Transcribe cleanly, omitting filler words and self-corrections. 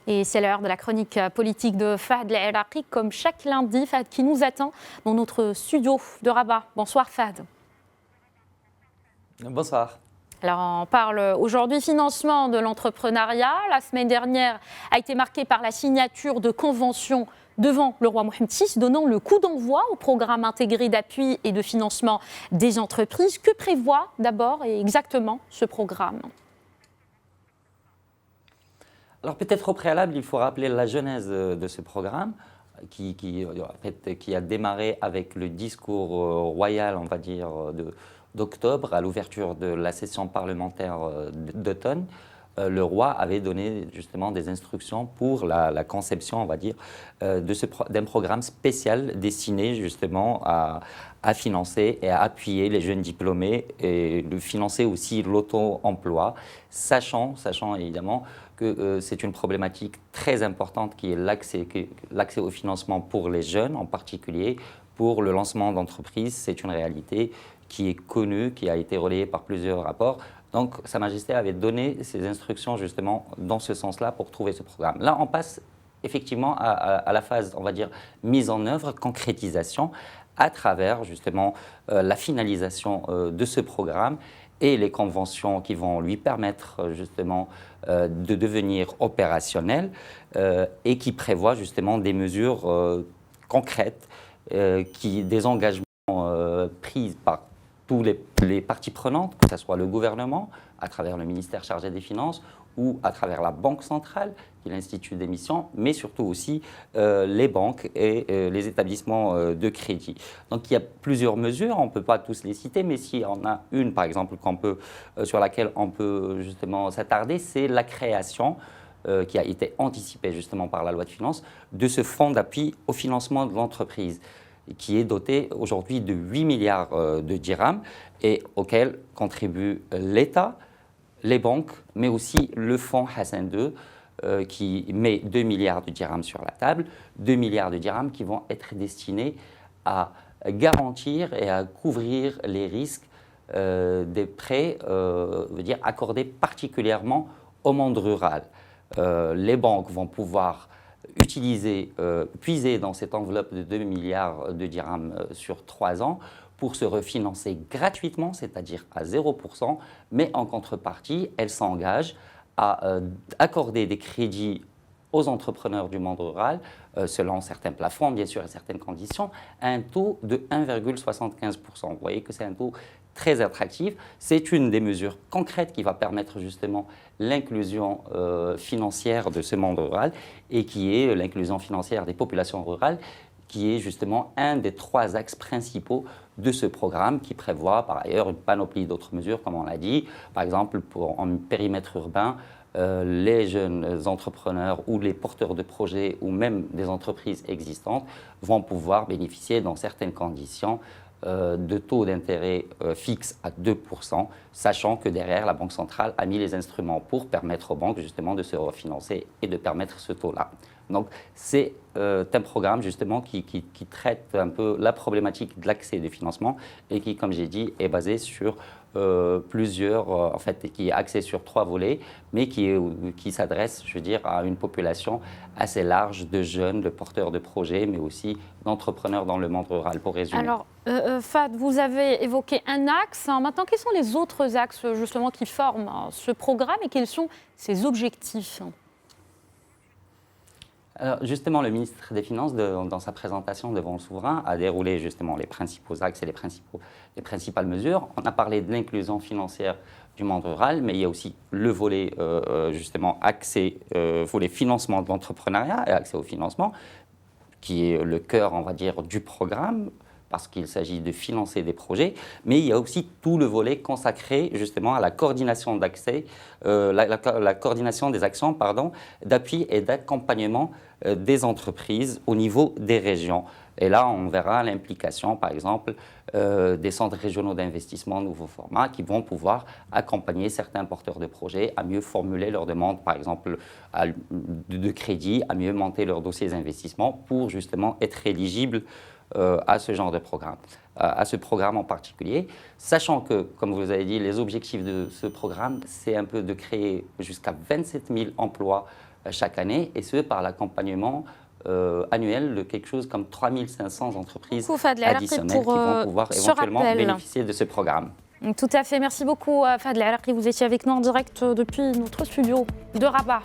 Et c'est l'heure de la chronique politique de Fahd El Erraqi, comme chaque lundi, Fahd qui nous attend dans notre studio de Rabat. Bonsoir Fahd. Bonsoir. Alors on parle aujourd'hui financement de l'entrepreneuriat. La semaine dernière a été marquée par la signature de conventions devant le roi Mohammed VI, donnant le coup d'envoi au programme intégré d'appui et de financement des entreprises. Que prévoit d'abord et exactement ce programme ? Alors peut-être au préalable, il faut rappeler la genèse de ce programme qui a démarré avec le discours royal, on va dire, d'octobre à l'ouverture de la session parlementaire d'automne. Le roi avait donné justement des instructions pour la conception, on va dire, d'un programme spécial destiné justement à financer et à appuyer les jeunes diplômés et de financer aussi l'auto-emploi, sachant évidemment que c'est une problématique très importante qui est l'accès au financement pour les jeunes en particulier. Pour le lancement d'entreprises, c'est une réalité qui est connue, qui a été relayée par plusieurs rapports. Donc, Sa Majesté avait donné ses instructions justement dans ce sens-là pour trouver ce programme. Là, on passe effectivement à la phase, on va dire, mise en œuvre, concrétisation, à travers justement la finalisation de ce programme et les conventions qui vont lui permettre justement de devenir opérationnel et qui prévoient justement des mesures concrètes, des engagements pris par tous les parties prenantes, que ce soit le gouvernement, à travers le ministère chargé des Finances, ou à travers la Banque centrale, qui est l'institut d'émission, mais surtout aussi les banques et les établissements de crédit. Donc il y a plusieurs mesures, on ne peut pas tous les citer, mais si on a une, par exemple, sur laquelle on peut justement s'attarder, c'est la création qui a été anticipée justement par la loi de finances, de ce fonds d'appui au financement de l'entreprise, qui est doté aujourd'hui de 8 milliards de dirhams et auquel contribuent l'État, les banques, mais aussi le fonds Hassan II, qui met 2 milliards de dirhams sur la table, 2 milliards de dirhams qui vont être destinés à garantir et à couvrir les risques des prêts accordés particulièrement au monde rural. Les banques vont pouvoir puiser dans cette enveloppe de 2 milliards de dirhams sur 3 ans pour se refinancer gratuitement, c'est-à-dire à 0%, mais en contrepartie, elles s'engagent à accorder des crédits aux entrepreneurs du monde rural, selon certains plafonds, bien sûr, et certaines conditions, à un taux de 1,75%. Vous voyez que c'est un taux très attractif. C'est une des mesures concrètes qui va permettre justement l'inclusion financière de ce monde rural et qui est l'inclusion financière des populations rurales, qui est justement un des 3 axes principaux de ce programme qui prévoit par ailleurs une panoplie d'autres mesures, comme on l'a dit. Par exemple, en périmètre urbain, les jeunes entrepreneurs ou les porteurs de projets ou même des entreprises existantes vont pouvoir bénéficier dans certaines conditions de taux d'intérêt fixe à 2%, sachant que derrière, la Banque centrale a mis les instruments pour permettre aux banques justement de se refinancer et de permettre ce taux-là. Donc c'est un programme justement qui traite un peu la problématique de l'accès du financement et qui, comme j'ai dit, est basé sur qui est axé sur 3 volets, mais qui s'adresse, je veux dire, à une population assez large de jeunes, de porteurs de projets, mais aussi d'entrepreneurs dans le monde rural, pour résumer. Alors, Fahd, vous avez évoqué un axe. Maintenant, quels sont les autres axes justement qui forment ce programme et quels sont ses objectifs ? Alors justement, le ministre des Finances, dans sa présentation devant le souverain, a déroulé justement les principaux axes et les principales mesures. On a parlé de l'inclusion financière du monde rural, mais il y a aussi le volet justement volet financement de l'entrepreneuriat et accès au financement, qui est le cœur, on va dire, du programme, parce qu'il s'agit de financer des projets, mais il y a aussi tout le volet consacré justement à la coordination d'accès, la coordination des actions d'appui et d'accompagnement des entreprises au niveau des régions. Et là, on verra l'implication, par exemple, des centres régionaux d'investissement nouveau format qui vont pouvoir accompagner certains porteurs de projets à mieux formuler leurs demandes, par exemple, de crédit, à mieux monter leurs dossiers d'investissement pour justement être éligibles à ce genre de programme, à ce programme en particulier, sachant que, comme vous avez dit, les objectifs de ce programme, c'est un peu de créer jusqu'à 27 000 emplois chaque année, et ce par l'accompagnement annuel de quelque chose comme 3500 entreprises additionnelles qui vont pouvoir éventuellement bénéficier de ce programme. Tout à fait. Merci beaucoup, Fahd El Araqi. Vous étiez avec nous en direct depuis notre studio de Rabat.